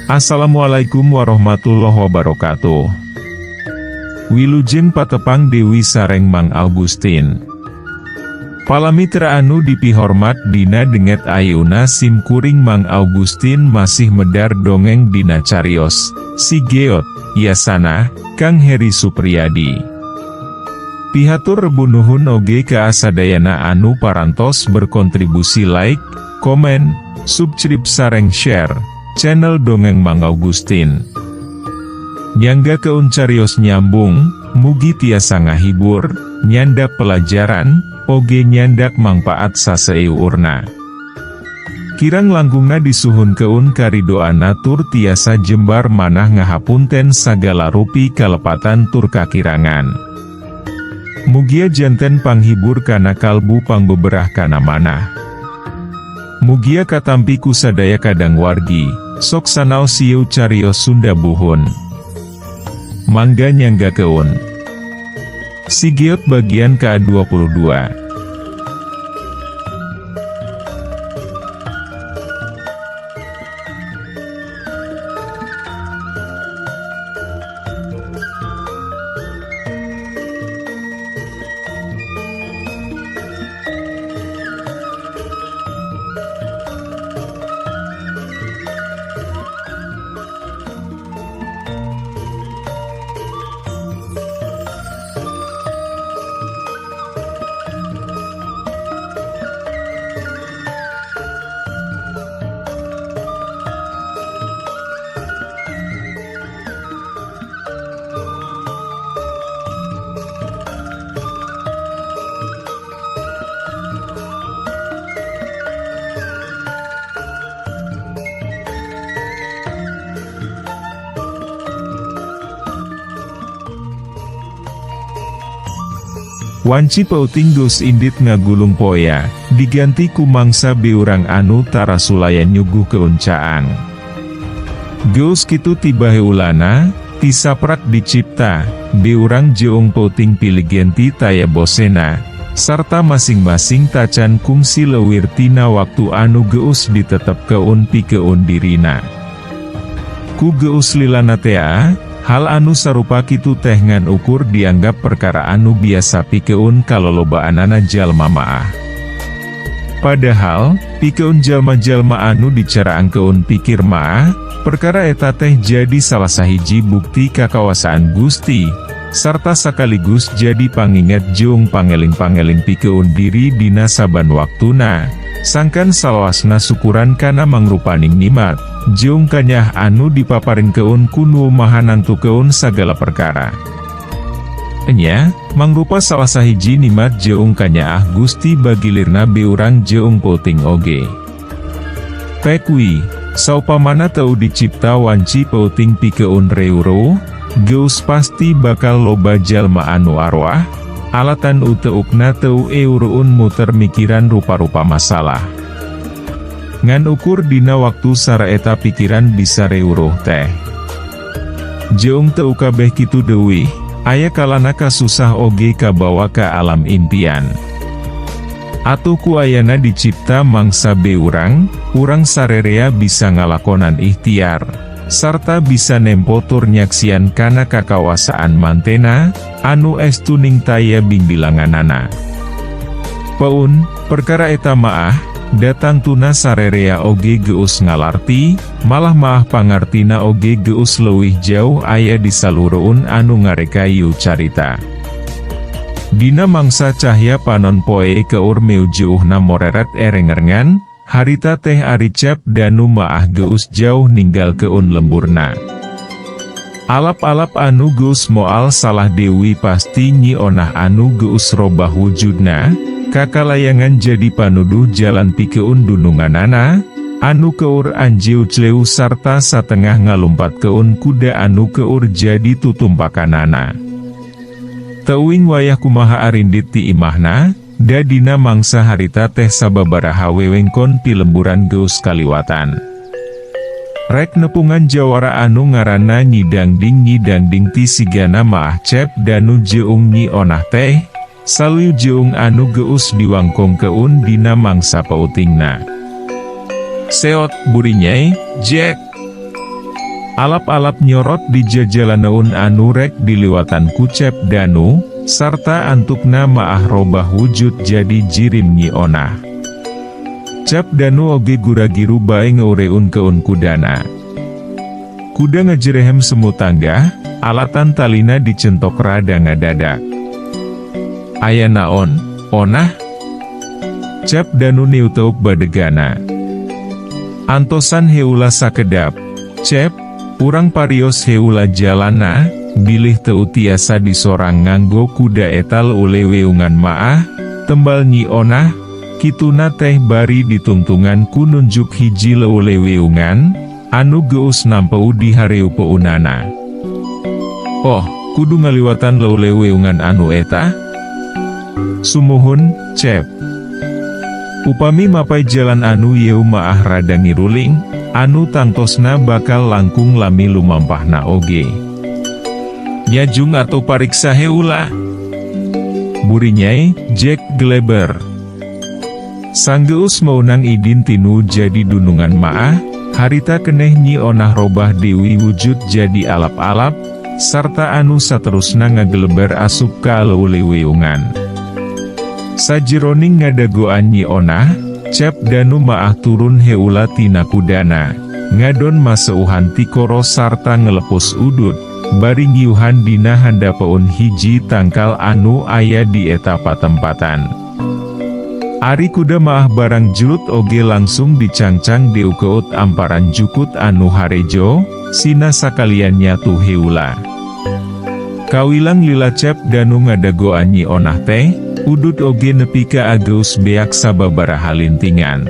Assalamualaikum warahmatullahi wabarakatuh. Wilujeng patepang Dewi sareng Mang Augustin. Palamitra anu dipihormat dina denget ayuna simkuring Mang Augustin masih medar dongeng dina carios Si Geot, Yasana, Kang Heri Supriyadi. Pihatur rebunuhun oge ka asadayana anu parantos berkontribusi like, komen, subscribe sareng share channel Dongeng Mang Augustin. Nyangga keun carios nyambung, mugi tiasa ngahibur, nyandak pelajaran, oge nyandak mangpaat saseurna. Kirang langgungna disuhun keun karidoan tur tiasa jembar manah ngahapunten sagala rupi kalepatan tur kakirangan. Mugia janten panghibur kana kalbu pangbeberah kana manah. Mugia katampi ku sadaya kadang wargi, sok sanau siu carios Sunda buhun. Mangga nyangga keun. Si Geot bagian ke-22. Wanci pauting geus indit ngagulung poya, diganti ku mangsa beurang anu tara sulayan nyuguh keuncaang. Geus kitu tiba heulana, tisaprak dicipta, beurang jeung pauting pilih ganti taya bosena, sarta masing-masing tacan kungsi leuwir tina waktu anu geus ditetep keun pi keun dirina. Ku geus lilana tea, hal anu sarupa kitu teh ngan ukur dianggap perkara anu biasa pikeun kalolobaanana jalma maah. Padahal, pikeun jalma-jalma anu dicaraang keun pikir maah, perkara eta teh jadi salah sahiji bukti kakawasaan Gusti, sarta sakaligus jadi pangingat jeung pangeling-pangeling pikeun diri dina saban waktuna, sangkan salawasna syukuran kana mangrupaning nikmat. Jeung kanyah anu dipaparin keun kunu mahanantu keun sagala perkara. Enya, mangrupa salah sahiji nikmat jeung kanyah Gusti bagilirna beurang jeung pauting oge. Pekwi, saupamana teu dicipta wanci pauting pikeun reuro, geus pasti bakal loba jalma anu arwah, alatan uteukna teu eureun muter mikiran rupa-rupa masalah. Ngan ukur dina waktu saraeta pikiran bisa reuruh teh. Jeung teu kabeh kitu deuwih, aya kalana kasusah oge kabawa ka alam impian. Atuh ku ayana dicipta mangsa beurang, urang sarerea bisa ngalakonan ikhtiar, sarta bisa nempo tur nyaksian kana kakawasaan mantena, anu estuning taya bingbilanganana. Paun, perkara eta maah, datang tuna sarerea oge geus ngalarti, malah maah pangartina oge geus leuwih jauh aya di salureun anu ngarekayu carita. Dina mangsa cahya panon poe keur meujuhna moreret erengerengan, harita teh aricap danu maah geus jauh ninggal keun lemburna. Alap-alap anu geus moal salah dewi pasti nyi onah anu geus robah wujudna, kakalayangan jadi panuduh jalan pikeun dununganana, anu keur anjiu cleu sarta satengah ngalumpat keun kuda anu keur jadi tutumpakanana. Teuing wayah kumaha arindit ti imahna, dadina mangsa harita teh sababaraha wewengkon pi lemburan geus kaliwatan. Rek nepungan jawara anu ngaranna nyidangding ti sigana maah cep danu jeung nyi onah teh, salu jeung anu geus diwangkong keun dina mangsa pautingna. Seot burinyai, Jack. Alap-alap nyorot di jajalanaun anu rek diliwatan ku Cep Danu, sarta antukna maah robah wujud jadi jirim Nyi Onah. Cep Danu oge gura-giru bae ngeureun keun kudana. Kuda ngajerehem semu tangga, alatan talina dicentok rada ngadadak. Aya naon, Onah? Cep Danu niuteuk badegana. Antosan heula sakedap, Cep, urang parios heula jalana, bilih teu tiasa disorang nganggo kuda etal ule weungan maah, tembal Nyi Onah, kituna teh bari ditungtungan ku nunjuk hiji leule weungan, anu geus nampeu di hareu peunana. Oh, kudu ngaliwatan leule weungan anu eta? Sumuhun, Cep. Upami mapai jalan anu yeu maah rada ngiruling, anu tangtosna bakal langkung lami lumampahna oge. Nyajung atau pariksa heula. Burinyai, Jack Gleber. Sanggeus meunang idin tinu jadi dunungan maah, harita keneh Nyi Onah robah dewi wujud jadi alap-alap, sarta anu saterusna ngageleber asup ka leule weungan. Sajeroning ngadagoan Nyi Onah, Cep Danu maah turun heula tina kudana, ngadon maseuhan tikoro sarta ngelepus udut, bari ngiuhan dina handapeun hiji tangkal anu aya di eta patempatan. Ari kuda maah barang julut oge langsung dicangcang diukeut amparan jukut anu harejo, sina sakalian nyatu heula. Kawilang lila Cep Danu ngadagoan Nyi Onah teh, udut oge nepi ka ageus beak sababaraha lintingan.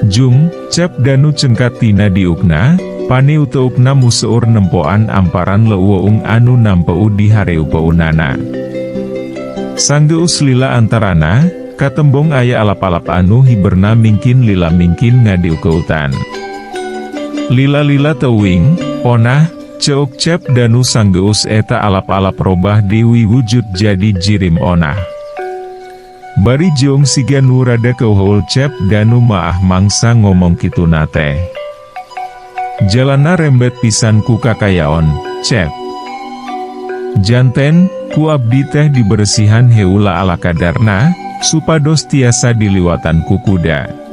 Jung, Cep Danu cengkat tina diukna, pane uteukna museur nempoan amparan leuweung anu nampeu di hareu peunana. Sanggeus lila antarana, katembong aya alap-alap anu hiberna mingkin lila mingkin ngadiukeutan. Lila-lila teuing, Onah, ceuk Cep Danu sanggeus eta alap-alap robah dewi wujud jadi jirim Onah. Bari jiung siga nu rada keuheul Cep Danu maah mangsa ngomong kituna teh. Jalana rembet pisan ku kakayaon, Cep. Janten, ku abdi teh dibersihan heula ala kadarna, supados tiasa diliwatan ku kuda.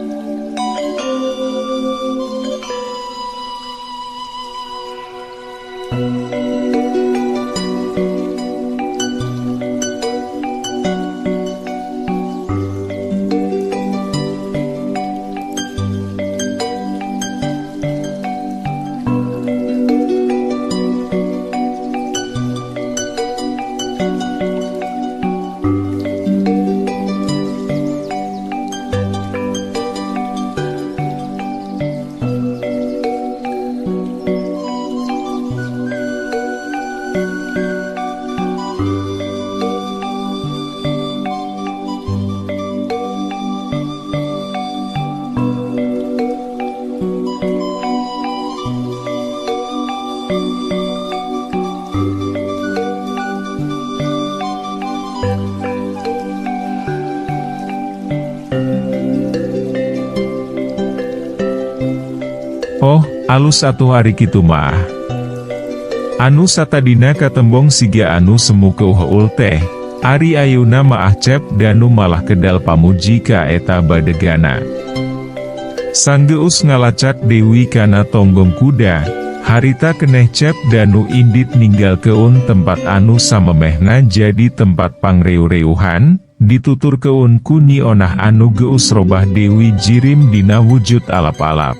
Oh, alus atuh ari kitu mah. Anu satadina katembong siga anu semu keuheul teh, ari ayeuna maah Cep Danu malah kedal pamuji ka eta badegana. Sanggeus ngalacak dewi kana tonggong kuda, harita keneh Cep Danu indit ninggalkeun tempat anu samemehna jadi tempat pangreu-reuhan, ditutur keun ku Nyi Onah anu geus robah dewi jirim dina wujud alap-alap.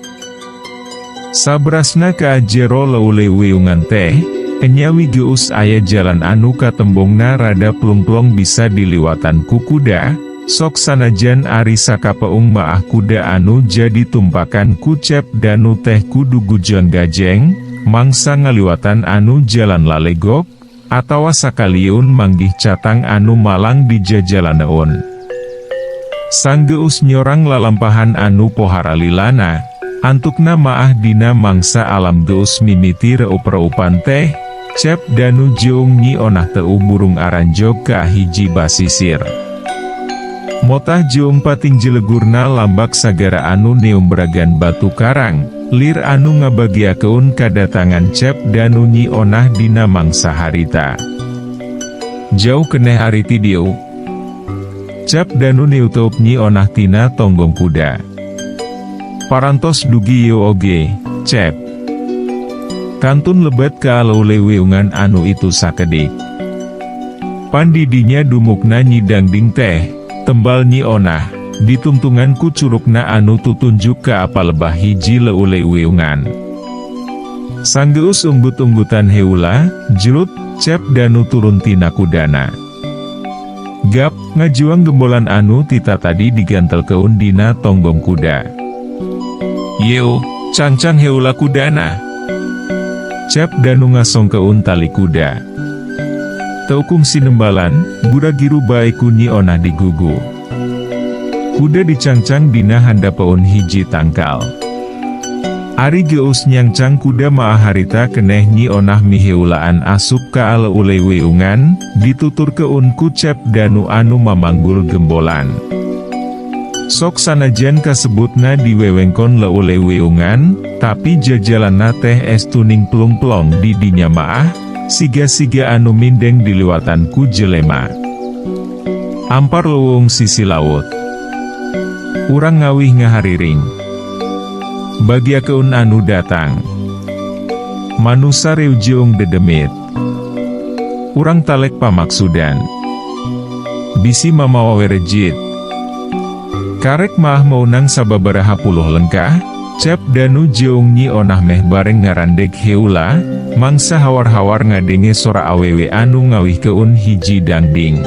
Sabrasna ka jero leule weungan teh, enyawi geus aya jalan anu katembongna rada plung-plung bisa diliwatan ku kuda, sok sanajan ari sakapeung maah kuda anu jadi tumpakan ku Cep Danu teh kudu gujon gajeng, mangsa ngaliwatan anu jalan lalegok, atawa sakaliun manggih catang anu malang di jajalanaun. Sanggeus nyorang lalampahan anu pohara lilana, antukna maah dina mangsa alam geus mimiti reup-reupan teh, Cep Danu jeung Nyi Onah teu burung aranjog ka hiji basisir. Motah jeong pating jelegurna lambak sagara anu neumbragan batu karang, lir anu ngabagiakeun kadatangan Cep Danu Nyi Onah dina mangsa harita. Jauh keneh ari ti dieu. Cep Danu niutup Nyi Onah tina tonggong kuda. Parantos dugi yo oge, Cep. Kantun lebet ka aleuleweungan anu itu sakedik. Pandidinya dumukna Nyi Dangding teh, tembal Nyi Onah, ditungtungan ku curugna anu tutunjuk ka apa lebah hiji leuleweungan. Sanggeus unggut-unggutan heula, jerut, Cep Danu turun tina kudana. Gap, ngajuang gembolan anu tita tadi digantelkeun dina tonggong kuda. Yeo, cangcang heula kudana. Cep Danu ngasongkeun tali kuda. Teukum sinembalan, buragiru bae ku Nyi Onah digugu. Kuda dicangcang dina handapaun hiji tangkal. Ari geus nyangcang kuda maah harita keneh Nyi Onah miheulaan asup ka aleuleweungan, dituturkeun ku Cep Danu anu mamanggul gembolan. Sok sanajan kasebutna di wewengkon leuleweungan, tapi jajalanna teh estuning plong-plong di dinya maah, siga-siga anu mindeng diliwatan ku jelema. Ampar leuweung sisi laut. Urang ngawih ngahariring. Bagiakeun anu datang. Manusa reu jeong dedemit. Urang talek pamaksudan. Bisi mamawa werejit. Karek mah maunang sababaraha puluh lengkah, Cep Danu jeong Nyi Onah meh bareng ngarandeg heula, mangsa hawar-hawar ngadenge sora awewe anu ngawihkeun hiji dangding.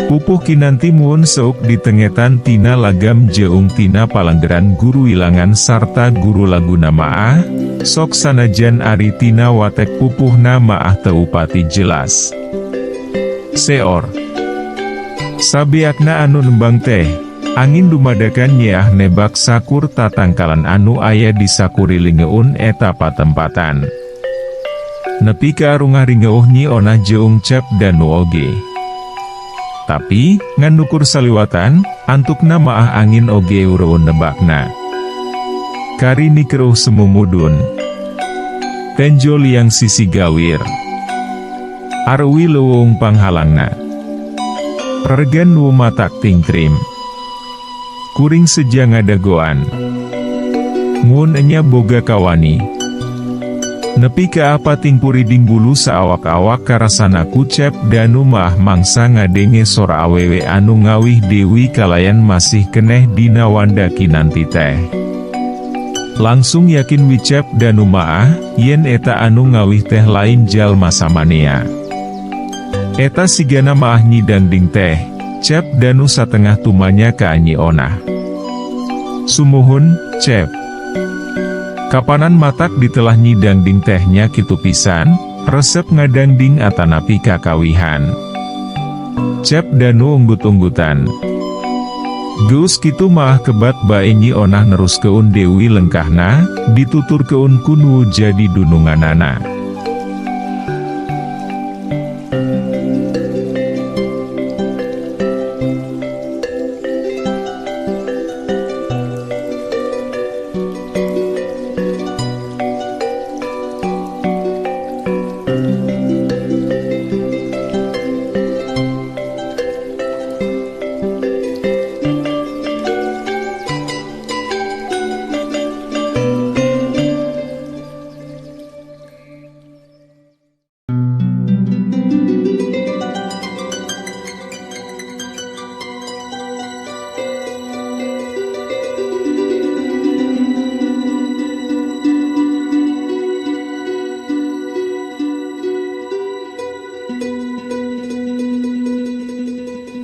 Pupuh kinanti muun seuk ditengetan tina lagam jeung tina palanggeran guru wilangan sarta guru laguna maah, sok sanajan ari tina watek pupuhna maah teu pati jelas. Seor. Sabeakna anu nembang teh, angin dumadakan nyeah nebak sakur tatangkalan anu aya di sakurilingeun eta patempatan. Nepi ka arungah-ringeuh Nyi Onah jeung Cep Danu oge. Tapi, ngan nukur saliwatan, antukna maah angin oge ureuun nebakna. Kari nikereuh semumudun. Tenjo liang sisi gawir. Arwi leuweung panghalangna. Regan nu matak tingtrim. Kuring seja ngadagoan. Ngun enya boga kawani. Nepi ka apa tingpuriding bulu saawak-awak karasana ku Cep Danu maah mangsa ngadenge sora awewe anu ngawih dewi kalayan masih keneh dina wanda kinanti teh. Langsung yakin wi Cep Danu maah, yen eta anu ngawih teh lain jalma samanea. Eta sigana maah Nyi Dangding teh, Cep Danu satengah tumanya ka Nyi Onah. Sumuhun, Cep. Kapanan matak ditelah Nyi Dangding tehnya kitu pisan, resep ngadangding atanapi kakawihan. Cep Danu unggut-unggutan. Geus kitu maah kebat bae Nyi Onah neruskeun dewi lengkahna, dituturkeun kunu jadi dununganana.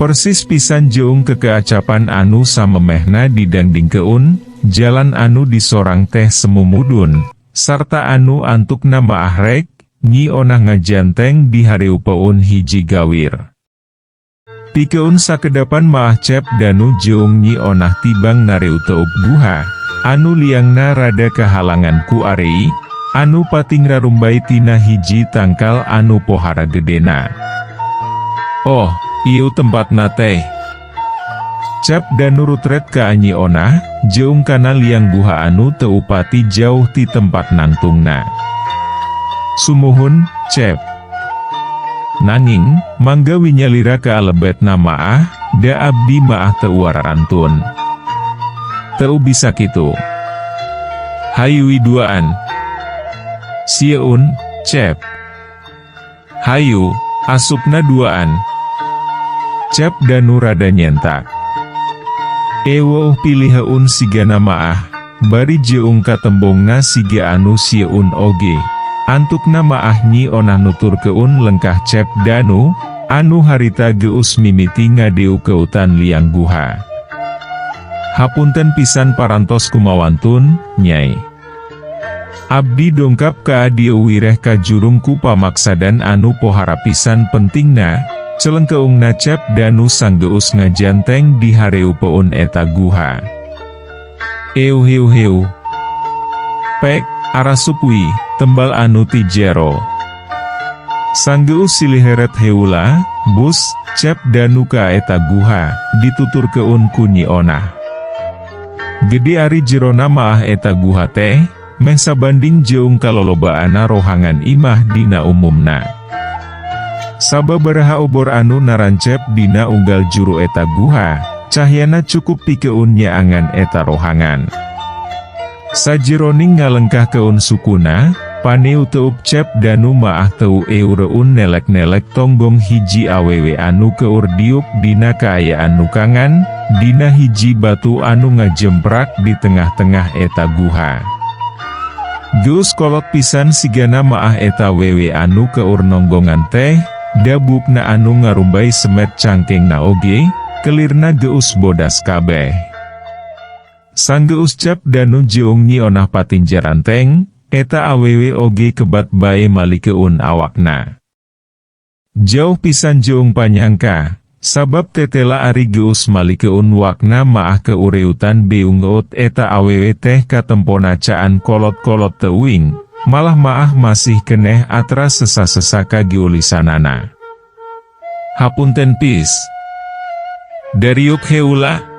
Persis pisan jeung kekeacapan anu samemehna didangdingkeun, jalan anu disorang teh semumudun, sarta anu antukna maah rek, Nyi Onah ngajanteng di hareupeun hiji gawir. Pikeun sakedapan maah Cep Danu jeung Nyi Onah tibang nareu teup buha, anu liangna rada kahalangan ku arei, anu pating rarumbai tina hiji tangkal anu pohara gedena. Oh, ieu tempatna teh. Cep Danu rutret ka anyi onah, jeung kana liang guha anu teu upati jauh ti tempat nangtungna. Sumuhun, Cep. Nanging, mangga winyalira ka alebetna maah, da abdi maah teu wararantun. Teu bisa kitu. Hayu duaan. Sieun, Cep. Hayu, asupna duaan. Cep Danu rada nyentak. Ewo pilihaun sigana maah, bari jeung katembongna siga anu sieun oge. Antukna maah nyi onah nuturkeun lengkah Cep Danu, anu harita geus mimiti ngadeu keutan liang guha. Hapunten pisan parantos kumawantun, Nyai. Abdi dongkap ka dieu wireh ka jurung ku pamaksadan anu pohara pisan pentingna, celengkeungna Cep Danu sanggeus ngajanteng di hareu peun eta guha. Heu. Pek, arasupwi, tembal anu ti jero. Sanggeus siliheret heula, bus, Cep Danu ka eta guha, dituturkeun ku Nyi Onah. Gede ari jerona maah eta guha teh, meh sabanding jeung kalolobaana rohangan imah dina umumna. Sababaraha obor anu narancep dina unggal juru eta guha, cahyana cukup pikeun nyaangan eta rohangan. Sajeroning ngalengkah keun sukuna, paneu teup Cep Danu maah teu eureun nelek-nelek tonggong hiji awewe anu keur diuk dina kaayaan nukangan, dina hiji batu anu ngajemprak di tengah-tengah eta guha. Geus kolot pisan sigana maah eta wewe anu keur nonggongan teh, dabukna anu ngarumbai semet cangkengna oge, kelirna geus bodas kabeh. Sanggeus Cep Danu jeung Nyi Onah patinjaran teng, eta awewe oge kebat bae malikeun awakna. Jauh pisan jeung panyangka, sabab tetela ari geus malikeun wakna maah keureutan beungeut eta awewe teh katempona caan kolot-kolot teuing, malah maah masih keneh atra sesa-sesa kagiulisanana. Hapunten pis. Dariuk heula.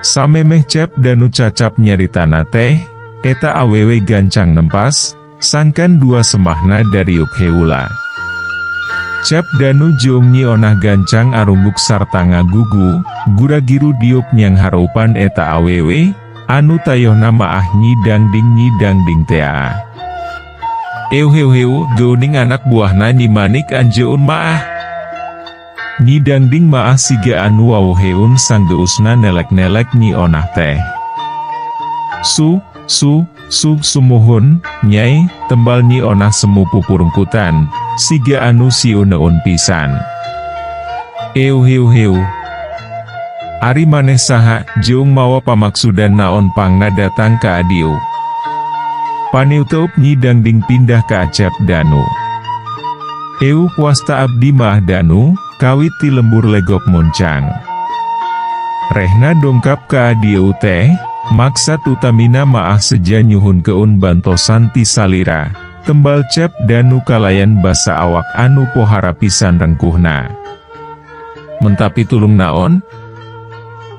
Samemeh Cep Danu cacap nyaritana teh, eta awewe gancang nempas, sangkan dua semahna dariuk heula. Cep Danu jeung Nyi Onah gancang arumbuk sarta ngagugu, gura-giru diuk nyang harupan eta awewe, anu tayohna maah Nyi Dangding tea. Heu, geuning anak buahna Nyi Manik anjeun maah. Nyi Dangding maah siga anu wawuheun sanggeusna nelek-nelek Nyi Onah teh. Sumuhun, Nyai, tembal Nyi Onah semu pupurungkutan, siga anu siuneun pisan. Heu. Ari maneh saha, jeung mawa pamaksudan naon pangna datang ka adiu. Paneu teup Nyi Dangding pindah ka Cep Danu. Eu wasta abdi mah Danu, kawit ti lembur legok moncang. Rehna dongkap ka adieu teh, maksad utamina maah seja nyuhun keun bantosan ti salira, tembal Cep Danu kalayan basa awak anu pohara pisan rengkuhna. Mentapi tulung naon?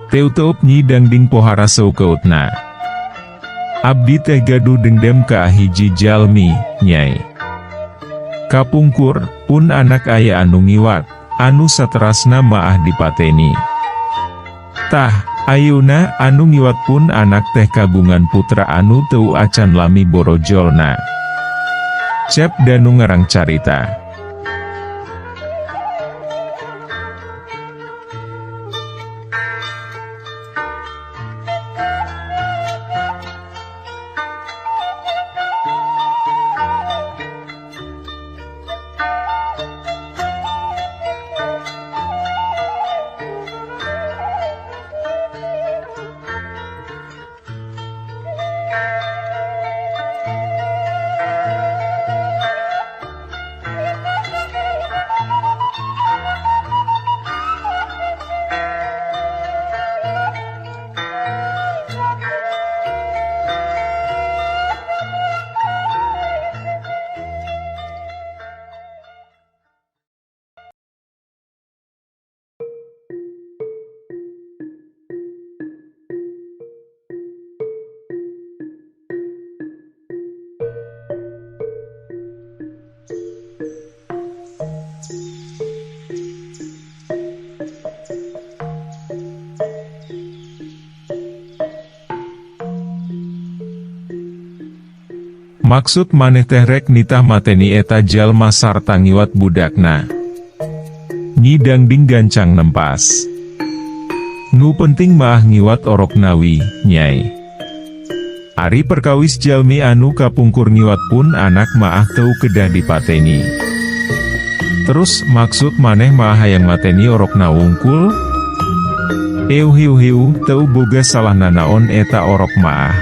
Teu-teup Nyi Dangding pohara seukeutna. Abdi teh gaduh dengdem ka hiji jalmi, Nyai. Kapungkur, pun anak aya anu ngiwat, anu saterasna maah dipateni. Tah, ayeuna anu ngiwat pun anak teh kagungan putra anu teu acan lami borojolna. Cep Danu ngarang carita. Maksud maneh teh rek nitah mateni eta jalma sarta ngiwat budakna. Nyi Dangding gancang nempas. Nu penting mah ngiwat orok nawi, Nyai. Ari perkawis jalmi anu kapungkur ngiwat pun anak maah teu kedah dipateni. Terus maksud maneh mah hayang mateni orok na wungkul? Hiu teu boga salah nanaon eta orok maah.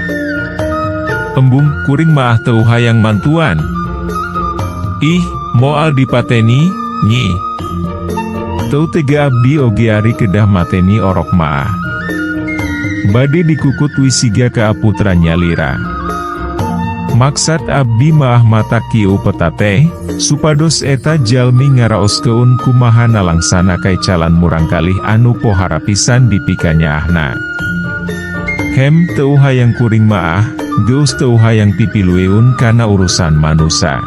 Embung kuring maah teu hayang mantuan. Ih, moal dipateni, Nyi. Teu tega abdi oge ari kedah mateni orok maah. Bade dikukut wisiga ka putra nyalira. Maksad abdi maah mata kieu petate, supados eta jalmi ngaraoskeun kumaha nalangsana kai calan murang kalih anu pohara pisan dipikanya ahna. Hem teu hayang kuring maah, geus teu hayang pipilueun kana urusan manusa.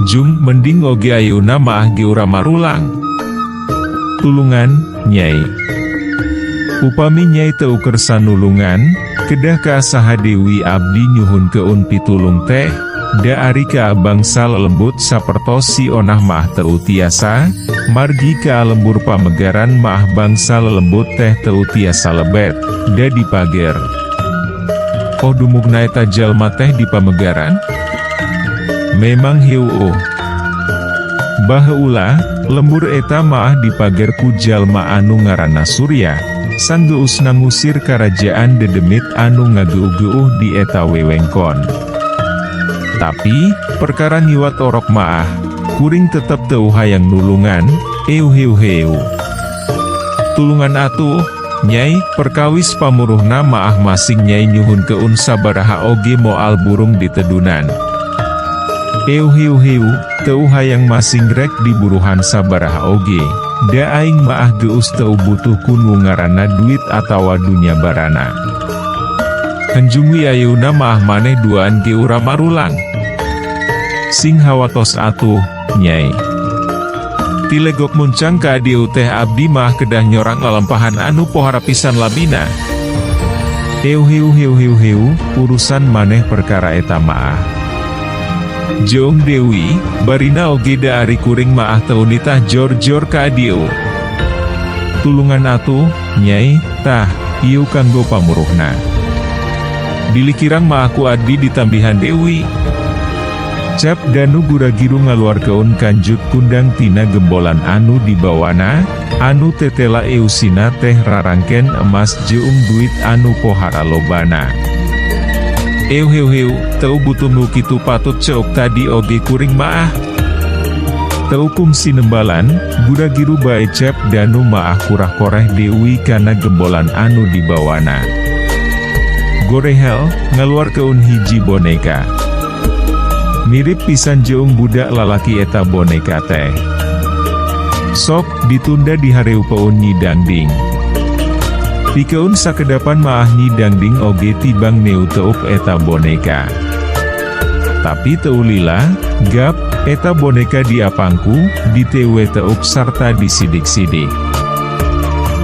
Jung mending oge ayeuna maah ge ura marulang. Tulungan, Nyai. Upami Nyai teu kersa nulungan, kedah kaasaha Dewi abdi nyuhun keun pitulung teh, da ari ka bangsa lembut sapertos si onah maah teu tiasa, margi ka lembur pamegaran maah bangsa lembut teh teu tiasa lebet, da dipager. Oh dumugna eta jalma teh di pamegaran? Memang hiu baheula, lembur eta maah dipager ku jalma anu ngaranna Surya, sang geusna ngusir karajaan dedemit anu ngageuh-geuh di eta wewengkon. Tapi, perkara ngiwat orok maah, kuring tetep teu hayang nulungan, hiu. Tulungan atuh, Nyai, perkawis pamuruhna maah masing Nyai nyuhun keun sabaraha oge moal burung ditedunan. Hiu, teu hayang masing rek diburuhan sabaraha oge, da aing maah geus teu butuh kun ngaranna duit atawa dunya barana. Henjungwi ayeuna maah maneh duaan ge ura marulang. Sing hawatos atuh, Nyai. Tilegok muncang ka dieu teh abdi mah kedah nyorang lalampahan anu pohara pisan labina. Hiu, urusan maneh perkara eta maah. Jong Dewi, barina oge da ari kuring maah teu nitah jor-jor ka dieu. Tulungan atuh, Nyai, tah, ieu kanggo pamuruhna. Dilikirang maah ku adi ditambihan Dewi. Cap Danu Guragiru ngaluarkeun kanjuk kundang tina gembolan anu dibawana, anu tetela eusina teh rarangken emas jeung duit anu pohara lobana. Hiu, teu butuh nu kitu patut ceuk tadi oge kuring maah. Teu kungsi nembalan, Guragiru bae Cap Danu maah kurah koreh Dewi kana gembolan anu dibawana. Gorehel, ngaluarkeun hiji boneka. Mirip pisan jeung budak lalaki eta boneka teh. Sok, ditunda di hareupeun Nyi Dangding. Pikeun sakedapan maah Nyi Dangding oge tibang neu teup eta boneka. Tapi teu lila, gap, eta boneka diapangku, ditewe teup sarta disidik-sidik.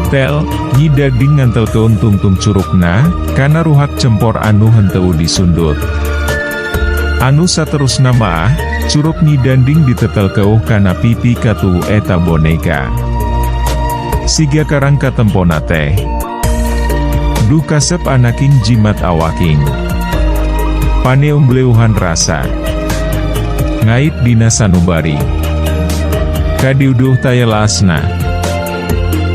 Tel, Nyi Dangding ngantelkeun tungtung curugna, kana ruhak cempor anu henteu disundut. Anu saterusna maah, curug Nyi Dangding ditetel keuh kana pipi katuhu eta boneka. Siga karang katempona teh. Duh kasep anaking jimat awaking. Paneumbleuhan rasa. Ngait dina sanubari. Kadiuduh tayelasna.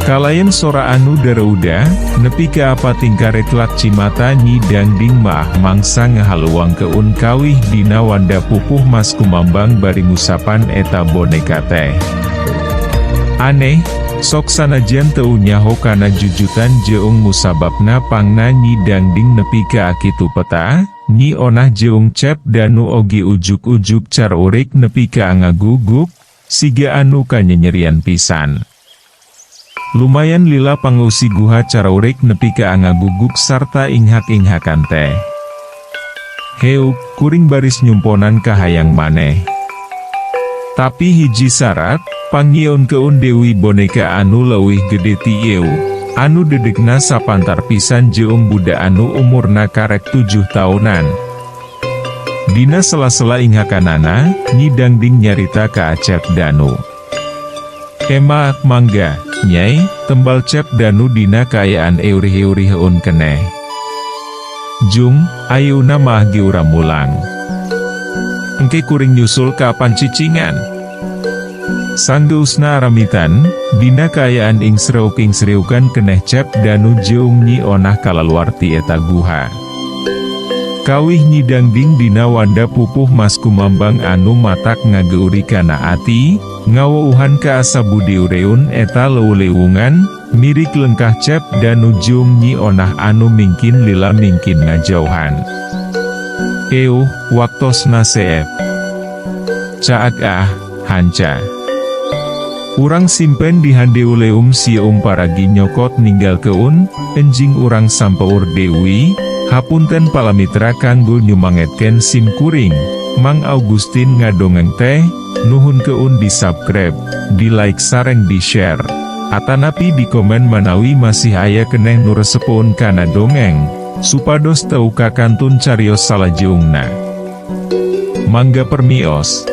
Kalayan sora anu dareuda, nepi ka apa tingkaret lak cimata Nyi Dangding maah mangsa ngahaluang keun kawih dina wanda pupuh mas kumambang bari ngusapan eta boneka teh. Aneh, sok sanajan teu nyaho kana jujutan jeung musababna pangna Nyi Dangding nepi ka akitu peta, Nyi onah jeung Cap Danu oge ujuk-ujuk carurik nepi ka ngaguguk, siga anu kanyenyerian pisan. Lumayan lila pangusi guha carurik nepi ka ngaguguk sarta inghak-inghakan teh. Heuk, kuring baris nyumponan kahayang maneh. Tapi hiji syarat, pangieun keun Dewi boneka anu leuwih gede ti ieu, anu dedegna sapantar pisan jeung budak anu umurna karek 7 tahunan. Dina sela-sela inghakanana, Nyi Dangding nyarita ka Cep Danu. Ema mangga, Nyai, tembal Cep Danu dina kaayaan eurih-eurih heun keneh. Jung, ayeuna mah giura mulang. Engke kuring nyusul ka pancicingan. Sanggeusna ramitan, dina kaayaan ing sreuking-sreukan keneh Cep Danu jeung Nyi Onah kalaluarti eta guha. Kawih Nyi Dangding dina wanda pupuh Mas Kumambang anu matak ngageuri kana ati, ngawuhan ka asa budi ureun eta leuleungan, mirik lengkah Cep Danu jeung Nyi Onah anu mingkin lila mingkin ngajauhan. Euh, waktosna seep. Caag hanca. Urang simpen di handeuleum sieum paragi nyokot ninggal keun, enjing urang sampeur Dewi, hapunten palamitra kanggo nyumangetken sim kuring, Mang Augustin ngadongeng teh, nuhun keun di subscribe, di like sareng di share, atanapi di komen manawi masih aya keneh nu resepun kana dongeng, supados teu kakantun carios salajeungna. Mangga permios.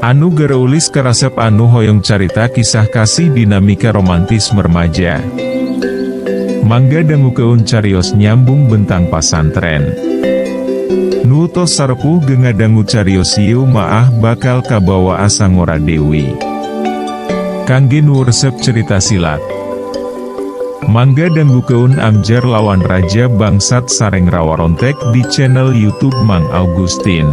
Anu gereulis karasep anu hoyong carita kisah kasih dinamika romantis remaja. Mangga dangu keun carios nyambung bentang pasantren. Nu tos sarepuh geunga dangu carios ieu maah bakal kabawa asa ngora Dewi. Kangge nu resep cerita silat. Mangga dangu keun amjer lawan Raja Bangsat sareng Rawarontek di channel YouTube Mang Augustin.